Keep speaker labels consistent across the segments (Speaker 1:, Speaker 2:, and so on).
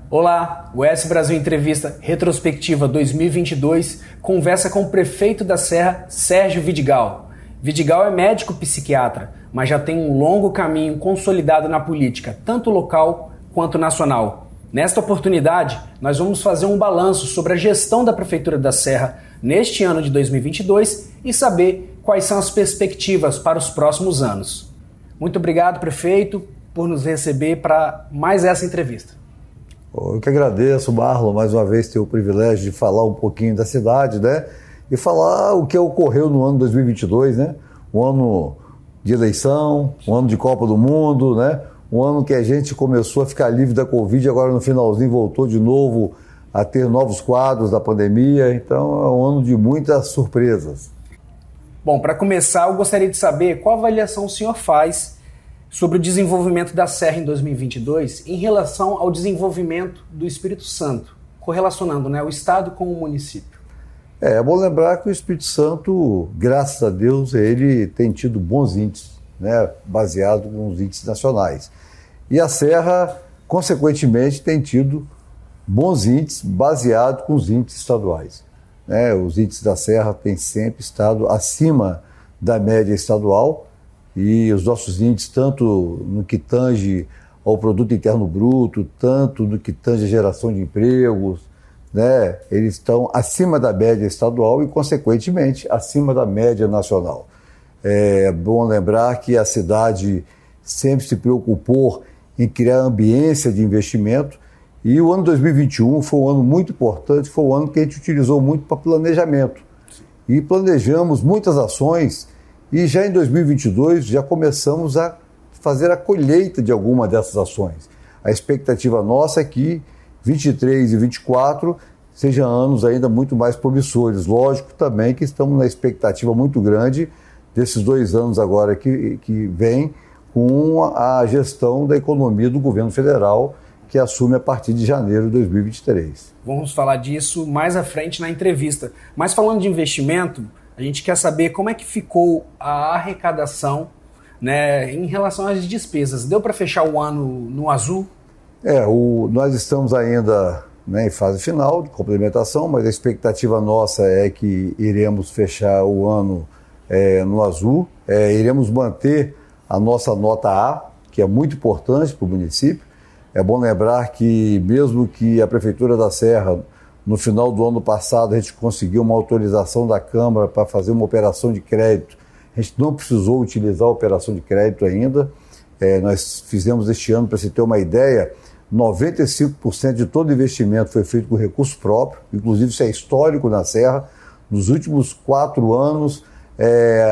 Speaker 1: Olá, o S Brasil Entrevista Retrospectiva 2022 conversa com o prefeito da Serra, Sérgio Vidigal. Vidigal é médico psiquiatra, mas já tem um longo caminho consolidado na política, tanto local quanto nacional. Nesta oportunidade, nós vamos fazer um balanço sobre a gestão da Prefeitura da Serra neste ano de 2022 e saber quais são as perspectivas para os próximos anos. Muito obrigado, prefeito, por nos receber para mais essa entrevista.
Speaker 2: Eu que agradeço, Marlon, mais uma vez ter o privilégio de falar um pouquinho da cidade, né? E falar o que ocorreu no ano 2022, né? Um ano de eleição, um ano de Copa do Mundo, né? Um ano que a gente começou a ficar livre da Covid e agora no finalzinho voltou de novo a ter novos quadros da pandemia. Então é um ano de muitas surpresas.
Speaker 1: Bom, para começar, eu gostaria de saber qual avaliação o senhor faz sobre o desenvolvimento da Serra em 2022 em relação ao desenvolvimento do Espírito Santo, correlacionando, né, o Estado com o município.
Speaker 2: É bom lembrar que o Espírito Santo, graças a Deus, ele tem tido bons índices, né, baseado nos índices nacionais. E a Serra, consequentemente, tem tido bons índices baseados com os índices estaduais. Né? Os índices da Serra têm sempre estado acima da média estadual, e os nossos índices, tanto no que tange ao produto interno bruto, tanto no que tange a geração de empregos, né, eles estão acima da média estadual e, consequentemente, acima da média nacional. É bom lembrar que a cidade sempre se preocupou em criar ambiência de investimento, e o ano 2021 foi um ano muito importante, foi um ano que a gente utilizou muito para planejamento. E planejamos muitas ações. E já em 2022, já começamos a fazer a colheita de alguma dessas ações. A expectativa nossa é que 23 e 24 sejam anos ainda muito mais promissores. Lógico também que estamos na expectativa muito grande desses 2 anos agora que vem com a gestão da economia do governo federal, que assume a partir de janeiro de 2023.
Speaker 1: Vamos falar disso mais à frente na entrevista. Mas falando de investimento, a gente quer saber como é que ficou a arrecadação, né, em relação às despesas. Deu para fechar o ano no azul?
Speaker 2: Nós estamos ainda, né, em fase final de complementação, mas a expectativa nossa é que iremos fechar o ano no azul. Iremos manter a nossa nota A, que é muito importante para o município. É bom lembrar que, mesmo que a Prefeitura da Serra, no final do ano passado, a gente conseguiu uma autorização da Câmara para fazer uma operação de crédito. A gente não precisou utilizar a operação de crédito ainda. Nós fizemos este ano, para você ter uma ideia, 95% de todo investimento foi feito com recurso próprio, inclusive isso é histórico na Serra. Nos últimos 4 anos,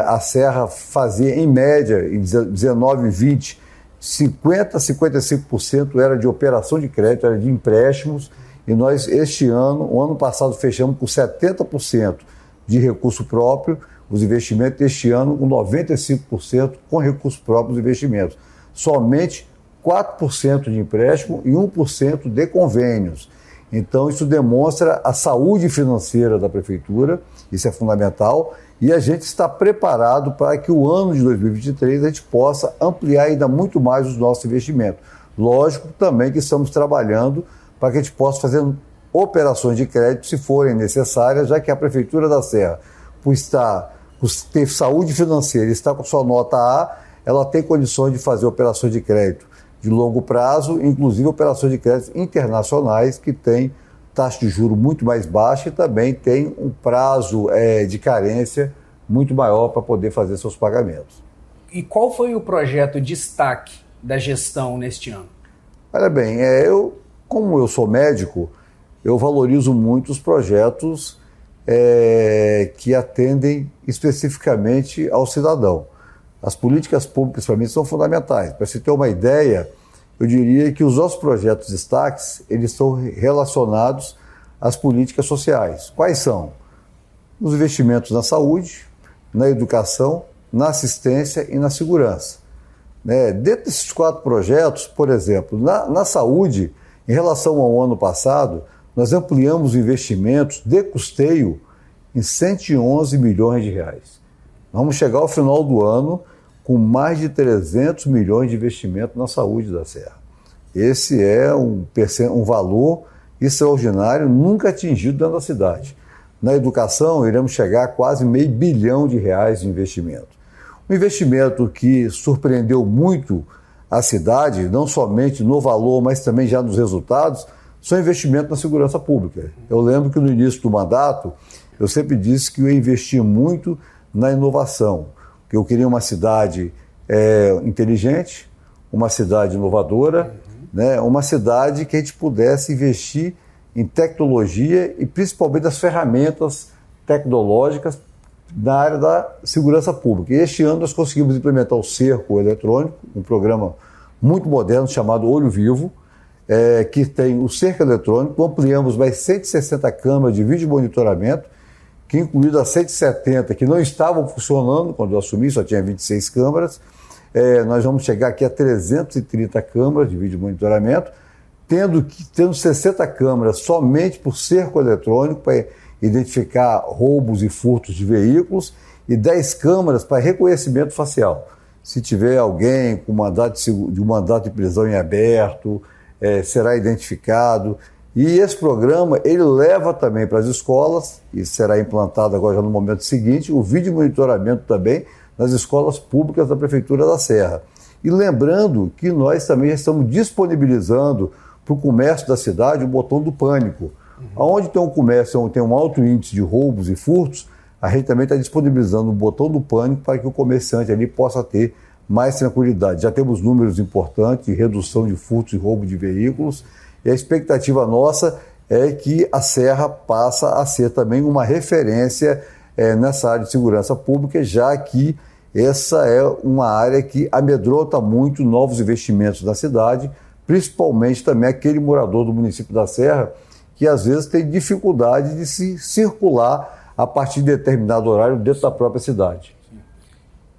Speaker 2: a Serra fazia, em média, em 19 e 20, 50% a 55% era de operação de crédito, era de empréstimos. E nós, este ano, o ano passado, fechamos com 70% de recurso próprio, os investimentos deste ano com 95% com recurso próprio dos investimentos. Somente 4% de empréstimo e 1% de convênios. Então, isso demonstra a saúde financeira da Prefeitura, isso é fundamental, e a gente está preparado para que o ano de 2023 a gente possa ampliar ainda muito mais os nossos investimentos. Lógico também que estamos trabalhando para que a gente possa fazer operações de crédito se forem necessárias, já que a Prefeitura da Serra, por ter saúde financeira e estar com sua nota A, ela tem condições de fazer operações de crédito de longo prazo, inclusive operações de crédito internacionais, que têm taxa de juros muito mais baixa e também tem um prazo de carência muito maior para poder fazer seus pagamentos.
Speaker 1: E qual foi o projeto destaque da gestão neste ano?
Speaker 2: Olha bem, como eu sou médico, eu valorizo muito os projetos que atendem especificamente ao cidadão. As políticas públicas, para mim, são fundamentais. Para você ter uma ideia, eu diria que os nossos projetos destaques, eles estão relacionados às políticas sociais. Quais são? Os investimentos na saúde, na educação, na assistência e na segurança. Dentro desses 4 projetos, por exemplo, na saúde, em relação ao ano passado, nós ampliamos investimentos de custeio em 111 milhões de reais. Vamos chegar ao final do ano com mais de 300 milhões de investimento na saúde da Serra. Esse é um valor extraordinário, nunca atingido dentro da cidade. Na educação, iremos chegar a quase R$500 bilhão de investimento. Um investimento que surpreendeu muito a cidade, não somente no valor, mas também já nos resultados, são investimentos na segurança pública. Eu lembro que no início do mandato, eu sempre disse que eu ia investir muito na inovação, que eu queria uma cidade inteligente, uma cidade inovadora, né, uma cidade que a gente pudesse investir em tecnologia e principalmente as ferramentas tecnológicas na área da segurança pública. E este ano nós conseguimos implementar o cerco eletrônico, um programa muito moderno chamado Olho Vivo, que tem o cerco eletrônico. Ampliamos mais 160 câmeras de vídeo monitoramento, que incluído as 170 que não estavam funcionando quando eu assumi, só tinha 26 câmeras. Nós vamos chegar aqui a 330 câmeras de vídeo monitoramento, tendo 60 câmeras somente por cerco eletrônico para identificar roubos e furtos de veículos e 10 câmeras para reconhecimento facial. Se tiver alguém com mandato de prisão em aberto, será identificado. E esse programa, ele leva também para as escolas, e será implantado agora já no momento seguinte, o vídeo monitoramento também nas escolas públicas da Prefeitura da Serra. E lembrando que nós também já estamos disponibilizando para o comércio da cidade o botão do pânico. Onde tem um comércio onde tem um alto índice de roubos e furtos, a gente também está disponibilizando o botão do pânico para que o comerciante ali possa ter mais tranquilidade. Já temos números importantes de redução de furtos e roubo de veículos, e a expectativa nossa é que a Serra passa a ser também uma referência nessa área de segurança pública, já que essa é uma área que amedronta muito novos investimentos na cidade, principalmente também aquele morador do município da Serra que às vezes tem dificuldade de se circular a partir de determinado horário dentro da própria cidade.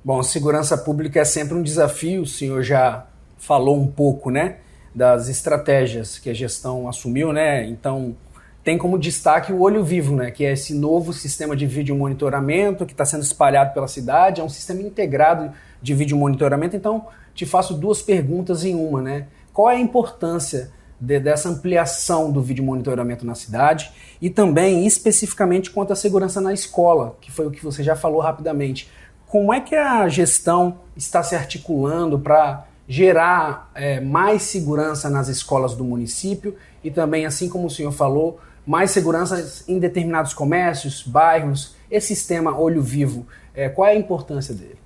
Speaker 1: Bom, segurança pública é sempre um desafio, o senhor já falou um pouco, né, das estratégias que a gestão assumiu, né, então tem como destaque o Olho Vivo, né, que é esse novo sistema de vídeo monitoramento que está sendo espalhado pela cidade, é um sistema integrado de vídeo monitoramento. Então te faço duas perguntas em uma, né, qual é a importância dessa ampliação do vídeo monitoramento na cidade e também especificamente quanto à segurança na escola, que foi o que você já falou rapidamente. Como é que a gestão está se articulando para gerar mais segurança nas escolas do município e também, assim como o senhor falou, mais segurança em determinados comércios, bairros, esse sistema Olho Vivo, qual é a importância dele?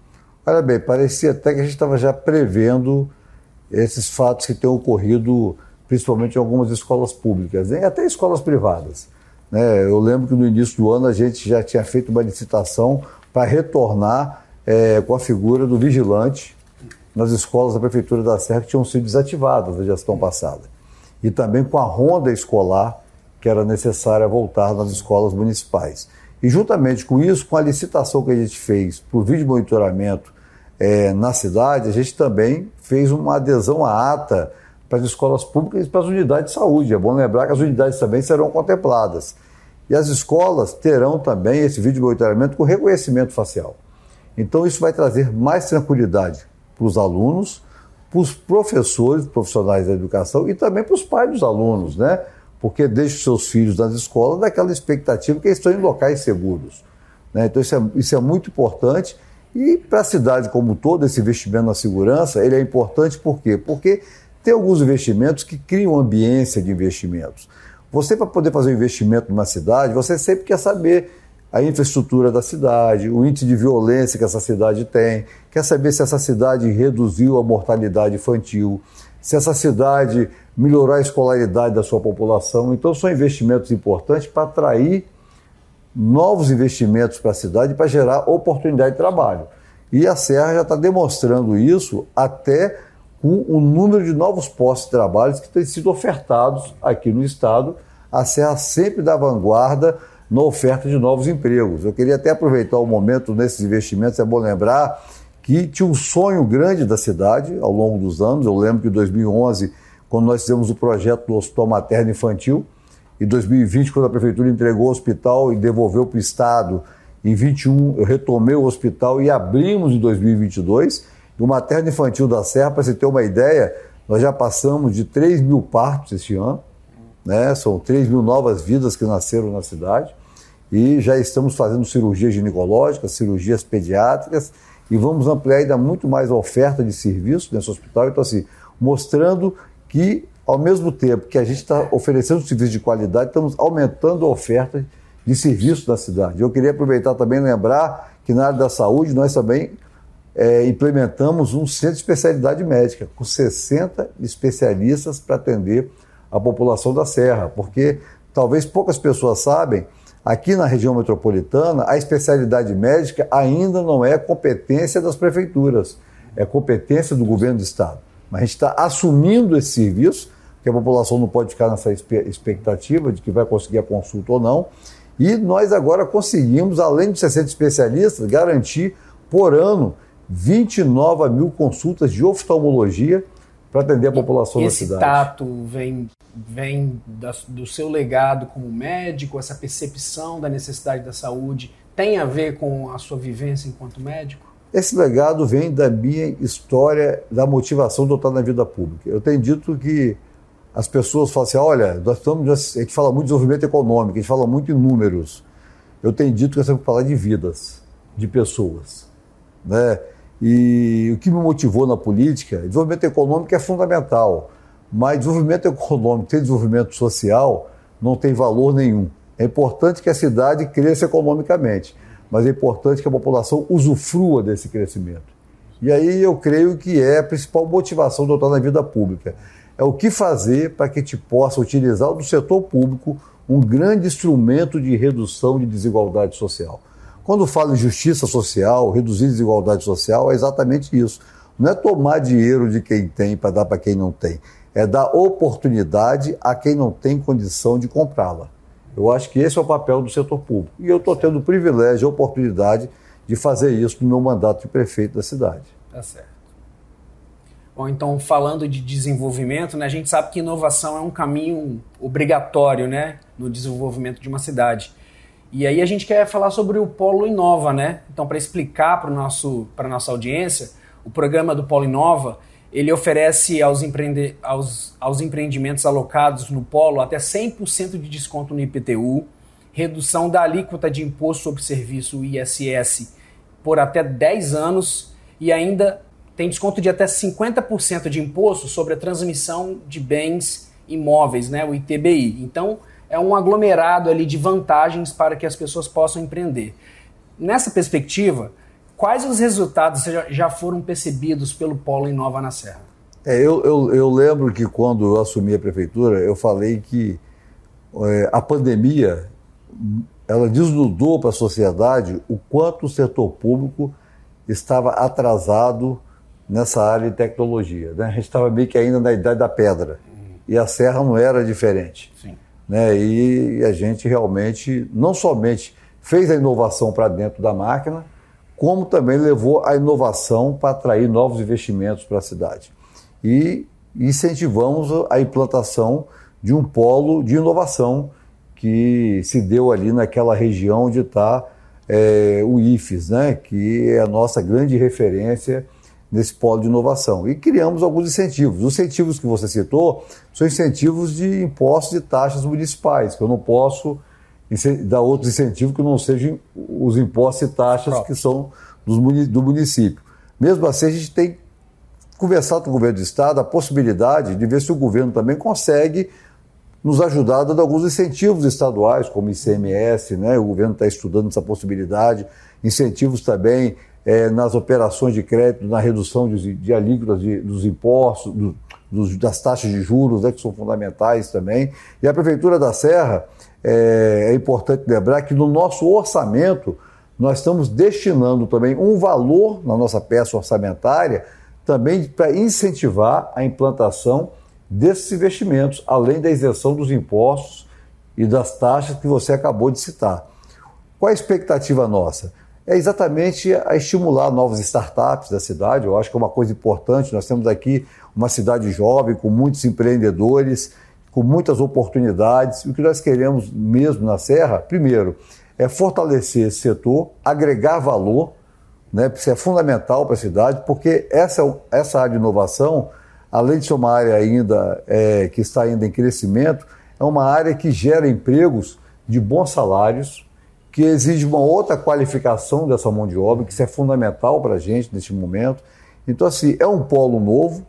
Speaker 2: Olha bem, parecia até que a gente estava já prevendo esses fatos que têm ocorrido principalmente em algumas escolas públicas, e até escolas privadas. Eu lembro que no início do ano a gente já tinha feito uma licitação para retornar com a figura do vigilante nas escolas da Prefeitura da Serra que tinham sido desativadas na gestão passada. E também com a ronda escolar que era necessária voltar nas escolas municipais. E juntamente com isso, com a licitação que a gente fez para o vídeo monitoramento na cidade, a gente também fez uma adesão à ata para as escolas públicas e para as unidades de saúde. É bom lembrar que as unidades também serão contempladas. E as escolas terão também esse vídeo monitoramento com reconhecimento facial. Então isso vai trazer mais tranquilidade para os alunos, para os professores, profissionais da educação e também para os pais dos alunos, né? Porque deixam seus filhos nas escolas daquela expectativa que eles estão em locais seguros, né? Então isso é muito importante. E para a cidade como um todo, esse investimento na segurança, ele é importante por quê? Porque tem alguns investimentos que criam ambiência de investimentos. Você, para poder fazer um investimento numa cidade, você sempre quer saber a infraestrutura da cidade, o índice de violência que essa cidade tem, quer saber se essa cidade reduziu a mortalidade infantil, se essa cidade melhorou a escolaridade da sua população. Então são investimentos importantes para atrair novos investimentos para a cidade, para gerar oportunidade de trabalho. E a Serra já está demonstrando isso até com o número de novos postos de trabalho que têm sido ofertados aqui no estado. A Serra sempre da vanguarda na oferta de novos empregos. Eu queria até aproveitar o momento nesses investimentos, é bom lembrar que tinha um sonho grande da cidade ao longo dos anos. Eu lembro que em 2011, quando nós fizemos o projeto do Hospital Materno Infantil, em 2020, quando a Prefeitura entregou o hospital e devolveu para o Estado, em 2021 eu retomei o hospital e abrimos em 2022. O Materno Infantil da Serra, para você ter uma ideia, Nós já passamos de 3 mil partos este ano, né? São 3 mil novas vidas que nasceram na cidade e já estamos fazendo cirurgias ginecológicas, cirurgias pediátricas e vamos ampliar ainda muito mais a oferta de serviços nesse hospital. Então, assim, mostrando que, ao mesmo tempo que a gente está oferecendo serviço de qualidade, estamos aumentando a oferta de serviços da cidade. Eu queria aproveitar também e lembrar que na área da saúde nós também implementamos um centro de especialidade médica, com 60 especialistas para atender a população da Serra, porque talvez poucas pessoas sabem, aqui na região metropolitana, a especialidade médica ainda não é competência das prefeituras, é competência do governo do estado. Mas a gente está assumindo esse serviço, que a população não pode ficar nessa expectativa de que vai conseguir a consulta ou não, e nós agora conseguimos, além de 60 especialistas, garantir por ano 29 mil consultas de oftalmologia para atender a população da cidade.
Speaker 1: Esse tato vem do seu legado como médico, essa percepção da necessidade da saúde, tem a ver com a sua vivência enquanto médico?
Speaker 2: Esse legado vem da minha história, da motivação de eu estar na vida pública. Eu tenho dito que as pessoas falam assim, olha, a gente fala muito de desenvolvimento econômico, a gente fala muito em números. Eu tenho dito que nós temos que falar de vidas, de pessoas, né? E o que me motivou na política, desenvolvimento econômico é fundamental, mas desenvolvimento econômico sem desenvolvimento social não tem valor nenhum. É importante que a cidade cresça economicamente, mas é importante que a população usufrua desse crescimento. E aí eu creio que é a principal motivação de eu estar na vida pública. É o que fazer para que a gente possa utilizar do setor público um grande instrumento de redução de desigualdade social. Quando falo em justiça social, reduzir desigualdade social, é exatamente isso. Não é tomar dinheiro de quem tem para dar para quem não tem. É dar oportunidade a quem não tem condição de comprá-la. Eu acho que esse é o papel do setor público. E eu estou tendo o privilégio, a oportunidade de fazer isso no meu mandato de prefeito da cidade.
Speaker 1: Tá certo. Bom, então, falando de desenvolvimento, né, a gente sabe que inovação é um caminho obrigatório, né, no desenvolvimento de uma cidade. E aí a gente quer falar sobre o Polo Inova, né? Então, para explicar para a nossa audiência, o programa do Polo Inova, ele oferece aos empreendimentos alocados no Polo até 100% de desconto no IPTU, redução da alíquota de imposto sobre serviço ISS por até 10 anos e ainda tem desconto de até 50% de imposto sobre a transmissão de bens imóveis, né? O ITBI. Então, é um aglomerado ali de vantagens para que as pessoas possam empreender. Nessa perspectiva, quais os resultados já foram percebidos pelo Polo Inova na Serra?
Speaker 2: Eu lembro que quando eu assumi a prefeitura, eu falei que a pandemia ela desnudou para a sociedade o quanto o setor público estava atrasado nessa área de tecnologia, né? A gente estava meio que ainda na idade da pedra, e a Serra não era diferente.
Speaker 1: Sim.
Speaker 2: Né? E a gente realmente não somente fez a inovação para dentro da máquina, como também levou a inovação para atrair novos investimentos para a cidade. E incentivamos a implantação de um polo de inovação que se deu ali naquela região onde está o IFES, né? Que é a nossa grande referência nesse polo de inovação. E criamos alguns incentivos. Os incentivos que você citou são incentivos de impostos e taxas municipais, que eu não posso dar outros incentivos que não sejam os impostos e taxas que são do município. Mesmo assim, a gente tem conversado com o governo do estado a possibilidade de ver se o governo também consegue nos ajudar dando alguns incentivos estaduais, como ICMS, né? O governo está estudando essa possibilidade, incentivos também nas operações de crédito, na redução de alíquotas dos impostos, das taxas de juros, né, que são fundamentais também. E a Prefeitura da Serra, é importante lembrar que no nosso orçamento nós estamos destinando também um valor na nossa peça orçamentária também para incentivar a implantação desses investimentos, além da isenção dos impostos e das taxas que você acabou de citar. Qual é a expectativa nossa? É exatamente a estimular novas startups da cidade. Eu acho que é uma coisa importante. Nós temos aqui uma cidade jovem, com muitos empreendedores, com muitas oportunidades. E o que nós queremos mesmo na Serra, primeiro, é fortalecer esse setor, agregar valor, né? Isso é fundamental para a cidade, porque essa área de inovação, além de ser uma área ainda que está ainda em crescimento, é uma área que gera empregos de bons salários, que exige uma outra qualificação dessa mão de obra, que isso é fundamental para a gente neste momento. Então, assim, é um polo novo,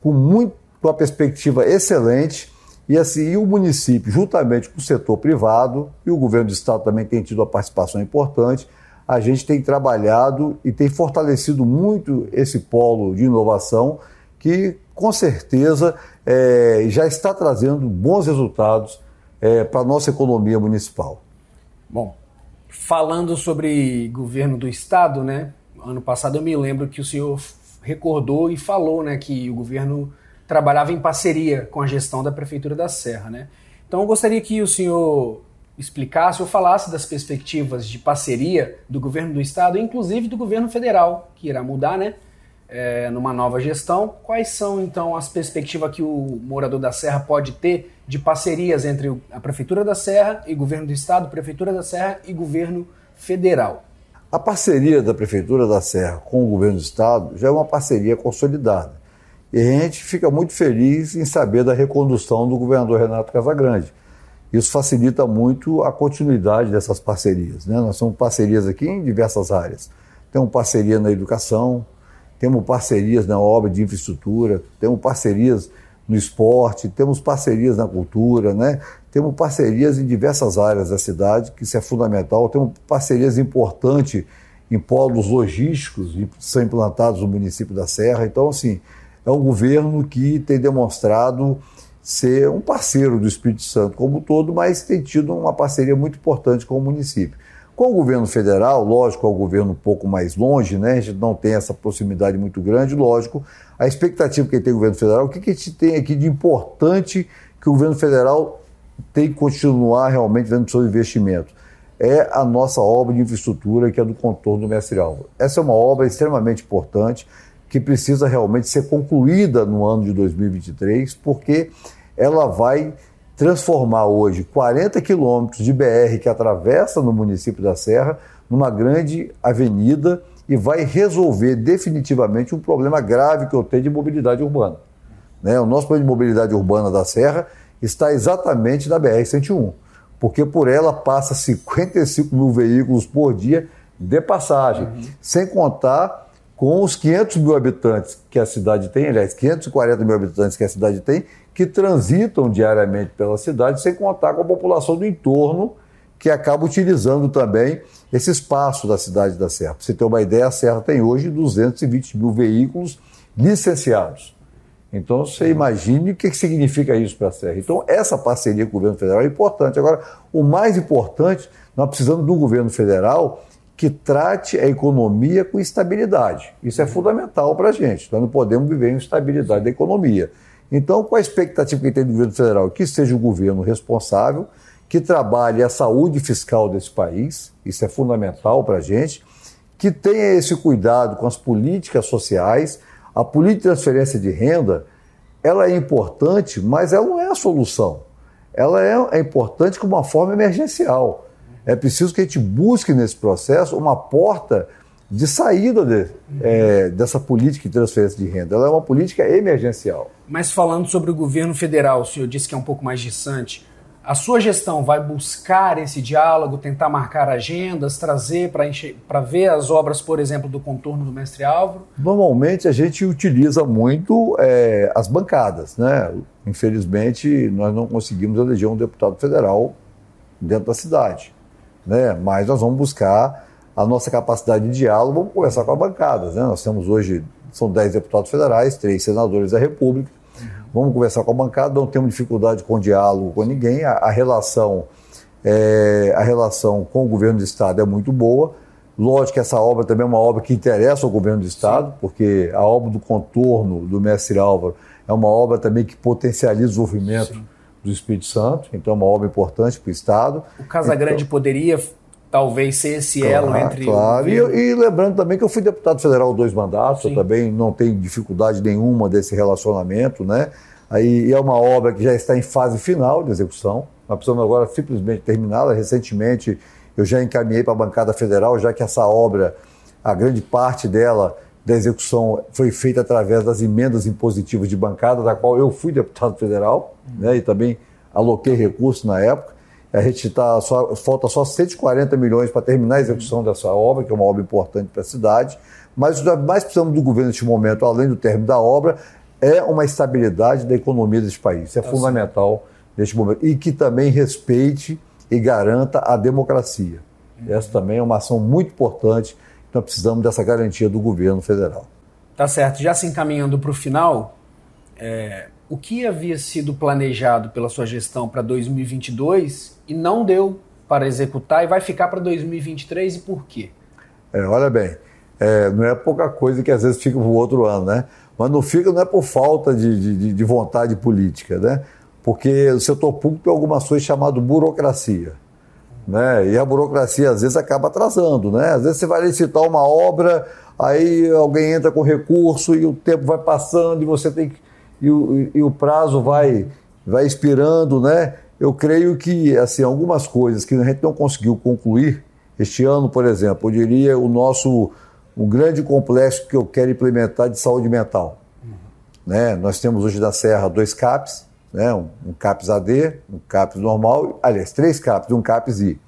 Speaker 2: com uma perspectiva excelente, e assim, o município, juntamente com o setor privado, e o governo do estado também tem tido uma participação importante, a gente tem trabalhado e tem fortalecido muito esse polo de inovação, que com certeza já está trazendo bons resultados para a nossa economia municipal.
Speaker 1: Bom, falando sobre governo do estado, né? Ano passado eu me lembro que o senhor recordou e falou, né, que o governo trabalhava em parceria com a gestão da Prefeitura da Serra, né? Então eu gostaria que o senhor explicasse ou falasse das perspectivas de parceria do governo do estado, inclusive do governo federal, que irá mudar, né? Numa nova gestão. Quais são, então, as perspectivas que o morador da Serra pode ter de parcerias entre a Prefeitura da Serra e governo do estado, Prefeitura da Serra e governo federal?
Speaker 2: A parceria da Prefeitura da Serra com o governo do estado já é uma parceria consolidada. E a gente fica muito feliz em saber da recondução do governador Renato Casagrande. Isso facilita muito a continuidade dessas parcerias, né? Nós temos parcerias aqui em diversas áreas. Temos parceria na educação, temos parcerias na obra de infraestrutura, temos parcerias no esporte, temos parcerias na cultura, né? Temos parcerias em diversas áreas da cidade, que isso é fundamental. Temos parcerias importantes em polos logísticos que são implantados no município da Serra. Então, assim, é um governo que tem demonstrado ser um parceiro do Espírito Santo como um todo, mas tem tido uma parceria muito importante com o município. Com o governo federal, lógico, é um governo um pouco mais longe, né? A gente não tem essa proximidade muito grande, lógico. A expectativa que tem o governo federal, o que a gente tem aqui de importante que o governo federal tem que continuar realmente vendo seus investimentos? É a nossa obra de infraestrutura, que é do contorno do Mestre Álvaro. Essa é uma obra extremamente importante, que precisa realmente ser concluída no ano de 2023, porque ela vai transformar hoje 40 quilômetros de BR que atravessa no município da Serra numa grande avenida e vai resolver definitivamente um problema grave que eu tenho de mobilidade urbana. O nosso problema de mobilidade urbana da Serra está exatamente na BR-101, porque por ela passa 55 mil veículos por dia de passagem, sem contar com os 500 mil habitantes que a cidade tem, aliás, 540 mil habitantes que a cidade tem, que transitam diariamente pela cidade, sem contar com a população do entorno, que acaba utilizando também esse espaço da cidade da Serra. Para você ter uma ideia, a Serra tem hoje 220 mil veículos licenciados. Então, você imagine o que significa isso para a Serra. Então, essa parceria com o governo federal é importante. Agora, o mais importante, nós precisamos de um governo federal que trate a economia com estabilidade. Isso é fundamental para a gente. Nós não podemos viver em instabilidade da economia. Então, qual a expectativa que tem do governo federal? Que seja o governo responsável, que trabalhe a saúde fiscal desse país, isso é fundamental para a gente, que tenha esse cuidado com as políticas sociais. A política de transferência de renda, ela é importante, mas ela não é a solução. Ela é importante como uma forma emergencial. É preciso que a gente busque nesse processo uma porta de saída dessa política de transferência de renda. Ela é uma política emergencial.
Speaker 1: Mas falando sobre o governo federal, o senhor disse que é um pouco mais distante. A sua gestão vai buscar esse diálogo, tentar marcar agendas, trazer para ver as obras, por exemplo, do contorno do Mestre Álvaro?
Speaker 2: Normalmente a gente utiliza muito as bancadas, né? Infelizmente, nós não conseguimos eleger um deputado federal dentro da cidade, né? Mas nós vamos buscar a nossa capacidade de diálogo, vamos conversar com as bancadas, né? Nós temos hoje, são 10 deputados federais, 3 senadores da República. Vamos conversar com a bancada, não temos dificuldade com diálogo com ninguém. A relação com o governo do estado é muito boa. Lógico que essa obra também é uma obra que interessa ao governo do estado, porque a obra do contorno do Mestre Álvaro é uma obra também que potencializa o desenvolvimento do Espírito Santo, então é uma obra importante para o estado.
Speaker 1: O Casagrande poderia talvez ser esse elo entre...
Speaker 2: Claro, e lembrando também que eu fui deputado federal 2 mandatos, eu também não tenho dificuldade nenhuma desse relacionamento, né? Aí é uma obra que já está em fase final de execução, nós precisamos agora simplesmente terminá-la. Recentemente eu já encaminhei para a bancada federal, já que essa obra, a grande parte dela da execução foi feita através das emendas impositivas de bancada, da qual eu fui deputado federal, né, e também aloquei recursos na época. A gente falta só 140 milhões para terminar a execução dessa obra, que é uma obra importante para a cidade, mas o que mais precisamos do governo neste momento, além do término da obra, é uma estabilidade da economia desse país. Isso é fundamental neste momento. E que também respeite e garanta a democracia. Essa também é uma ação muito importante. Nós precisamos dessa garantia do governo federal.
Speaker 1: Tá certo. Já se encaminhando para o final, o que havia sido planejado pela sua gestão para 2022 e não deu para executar e vai ficar para 2023 e por quê?
Speaker 2: Olha bem, não é pouca coisa que às vezes fica para o outro ano, né? Mas não fica, não é por falta de vontade política, né? Porque o setor público tem algumas coisas chamadas burocracia. Né? E a burocracia às vezes acaba atrasando, né? Às vezes você vai licitar uma obra, aí alguém entra com recurso e o tempo vai passando e você tem que, e o prazo vai expirando, né? Eu creio que assim, algumas coisas que a gente não conseguiu concluir este ano, por exemplo, eu diria um grande complexo que eu quero implementar de saúde mental. Né? Nós temos hoje na Serra 2 CAPs, né? Um CAPS AD, um CAPS normal, aliás, 3 CAPs e um CAPS I.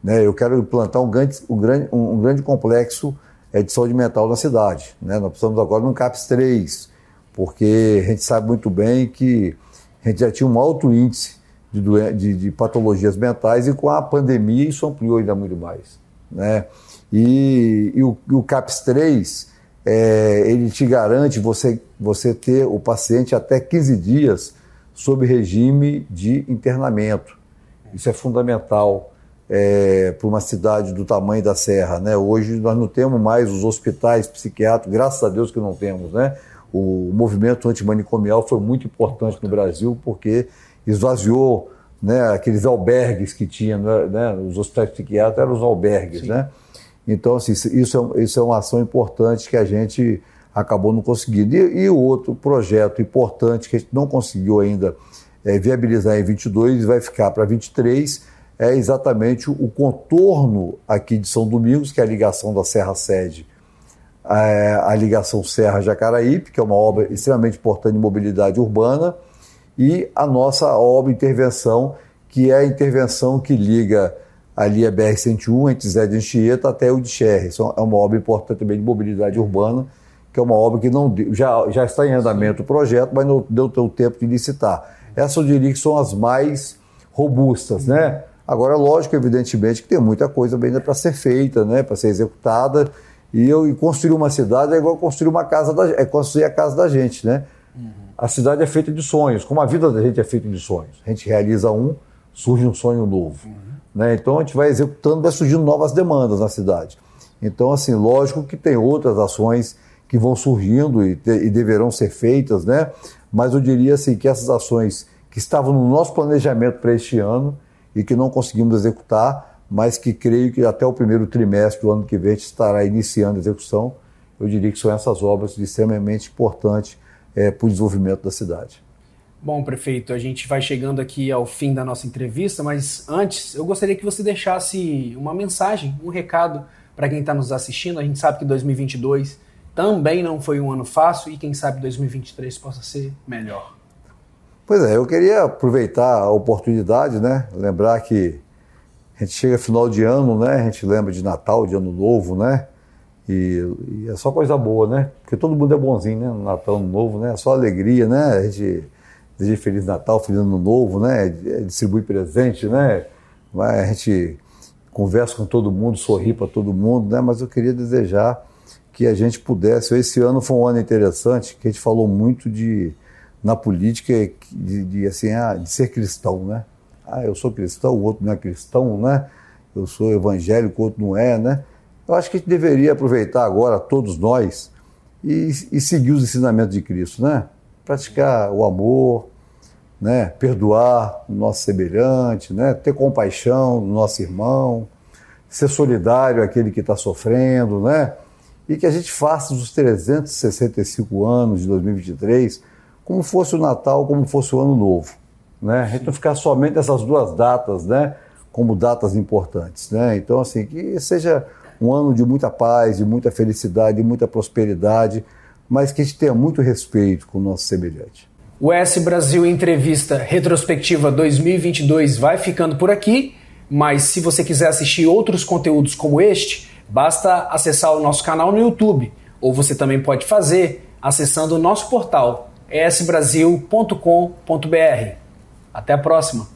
Speaker 2: Né? Eu quero implantar um grande complexo de saúde mental na cidade. Né? Nós precisamos agora de um CAPS 3, porque a gente sabe muito bem que a gente já tinha um alto índice de patologias mentais e com a pandemia isso ampliou ainda muito mais. Né? E o CAPS 3, ele te garante você ter o paciente até 15 dias sob regime de internamento. Isso é fundamental para uma cidade do tamanho da Serra. Né? Hoje nós não temos mais os hospitais psiquiátricos, graças a Deus que não temos. Né? O movimento antimanicomial foi muito importante no Brasil porque esvaziou, né, aqueles albergues que tinha, né? Os hospitais psiquiátricos eram os albergues. Né? Então, assim, isso é uma ação importante que a gente acabou não conseguindo. E o outro projeto importante que a gente não conseguiu ainda viabilizar em 22 e vai ficar para 23 é exatamente o contorno aqui de São Domingos, que é a ligação da Serra Sede a ligação Serra-Jacaraípe, que é uma obra extremamente importante de mobilidade urbana, e a nossa obra intervenção, que é a intervenção que liga ali a BR-101, entre Zé de Anchieta até o de Xerre. É uma obra importante também de mobilidade urbana, que é uma obra que não já está em andamento o projeto, mas não deu tempo de licitar. Essas eu diria que são as mais robustas, né? Agora, lógico, evidentemente, que tem muita coisa ainda para ser feita, né? Para ser executada, e construir uma cidade é igual construir construir a casa da gente, né? A cidade é feita de sonhos, como a vida da gente é feita de sonhos. A gente realiza surge um sonho novo. Né? Então a gente vai executando, vai surgindo novas demandas na cidade. Então, assim, lógico que tem outras ações que vão surgindo e deverão ser feitas, né? Mas eu diria assim, que essas ações que estavam no nosso planejamento para este ano e que não conseguimos executar, mas que creio que até o primeiro trimestre do ano que vem a gente estará iniciando a execução, eu diria que são essas obras de extremamente importantes para o desenvolvimento da cidade.
Speaker 1: Bom, prefeito, a gente vai chegando aqui ao fim da nossa entrevista, mas antes eu gostaria que você deixasse uma mensagem, um recado para quem está nos assistindo. A gente sabe que 2022 também não foi um ano fácil e quem sabe 2023 possa ser melhor.
Speaker 2: Pois é, eu queria aproveitar a oportunidade, né? Lembrar que a gente chega final de ano, né? A gente lembra de Natal, de Ano Novo, né? E é só coisa boa, né? Porque todo mundo é bonzinho, né? No Natal, Ano Novo, né? É só alegria, né? A gente deseja Feliz Natal, Feliz Ano Novo, né? Distribui presente, né? A gente conversa com todo mundo, sorri para todo mundo, né? Mas eu queria desejar que a gente pudesse... Esse ano foi um ano interessante, que a gente falou muito na política de ser cristão, né? Eu sou cristão, o outro não é cristão, né? Eu sou evangélico, o outro não é, né? Eu acho que a gente deveria aproveitar agora, todos nós, e seguir os ensinamentos de Cristo, né? Praticar o amor, né? Perdoar o nosso semelhante, né? Ter compaixão do nosso irmão, ser solidário àquele que está sofrendo, né? E que a gente faça os 365 anos de 2023 como fosse o Natal, como fosse o Ano Novo, né? A gente não ficar somente nessas duas datas, né? Como datas importantes, né? Então, assim, que seja um ano de muita paz, de muita felicidade, de muita prosperidade, mas que a gente tenha muito respeito com o nosso semelhante.
Speaker 1: O ES Brasil Entrevista Retrospectiva 2022 vai ficando por aqui, mas se você quiser assistir outros conteúdos como este, basta acessar o nosso canal no YouTube, ou você também pode fazer acessando o nosso portal esbrasil.com.br. Até a próxima!